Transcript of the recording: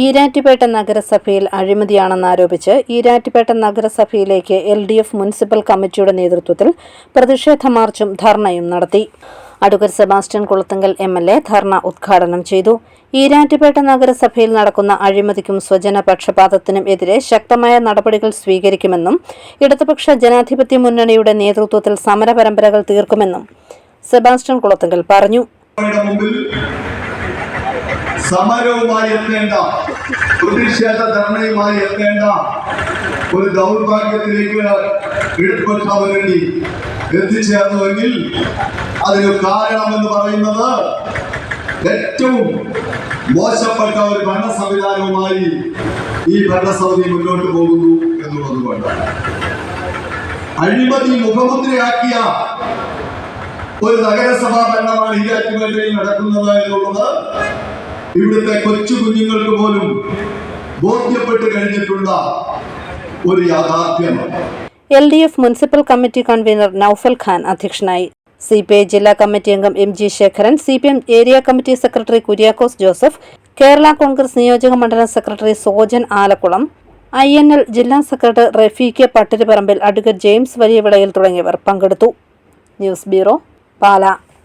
ഈരാറ്റുപേട്ട നഗരസഭയിൽ അഴിമതിയാണെന്നാരോപിച്ച് Erattupetta നഗരസഭയിലേക്ക് LDF municipal കമ്മിറ്റിയുടെ നേതൃത്വത്തിൽ പ്രതിഷേധ മാർച്ചും ധർണയും നടത്തി. അഡ്വക്കേറ്റ് സെബാസ്റ്റ്യൻ കുളത്തുങ്കൽ MLA ധർണ ഉദ്ഘാടനം ചെയ്തു. ഈരാറ്റുപേട്ട നഗരസഭയിൽ നടക്കുന്ന അഴിമതിക്കും സ്വജന പക്ഷപാതത്തിനും എതിരെ ശക്തമായ നടപടികൾ സ്വീകരിക്കുമെന്നും ഇടതുപക്ഷ ജനാധിപത്യ മുന്നണിയുടെ നേതൃത്വത്തിൽ സമരപരമ്പരകൾ തീർക്കുമെന്നും സെബാസ്റ്റ്യൻ കുളത്തുങ്കൽ പറഞ്ഞു. സമരവുമായി എത്തേണ്ട, പ്രതിഷേധ ധർണയുമായി എത്തേണ്ട ഒരു ദൗർഭാഗ്യത്തിലേക്ക് ഇടതുപക്ഷ മുന്നണി എത്തിച്ചേർന്നുവെങ്കിൽ അതിന് കാരണമെന്ന് പറയുന്നത് ഏറ്റവും മോശപ്പെട്ട ഒരു ഭരണ സംവിധാനവുമായി ഈ ഭരണസമിതി മുന്നോട്ട് പോകുന്നു എന്നുള്ളതുകൊണ്ടാണ്. അഴിമതി മുഖമുദ്രയാക്കിയ ഒരു നഗരസഭാ ഭരണമാണ് ഈരാറ്റുപേട്ടയിൽ നടക്കുന്നത് എന്നുള്ളത് ഇവിടുത്തെ കൊച്ചു കുഞ്ഞുങ്ങൾക്ക് പോലും ബോധ്യപ്പെട്ട് കഴിഞ്ഞിട്ടുള്ള ഒരു യാഥാർത്ഥ്യമാണ്. LDF municipal committee convener Naufal Khan അധ്യക്ഷനായി. CPI ജില്ലാ കമ്മിറ്റി അംഗം MG Sekharan, CPM area committee secretary Kuriakose Joseph, Kerala Congress നിയോജക മണ്ഡലം സെക്രട്ടറി സോജൻ ആലക്കുളം, INL ജില്ലാ സെക്രട്ടറി റഫീഖ് പട്ടിരിപ്പറമ്പിൽ, അഡ്വക്കേറ്റ് ജെയിംസ് വലിയവിളയിൽ തുടങ്ങിയവർ പങ്കെടുത്തു. News bureau, Pala.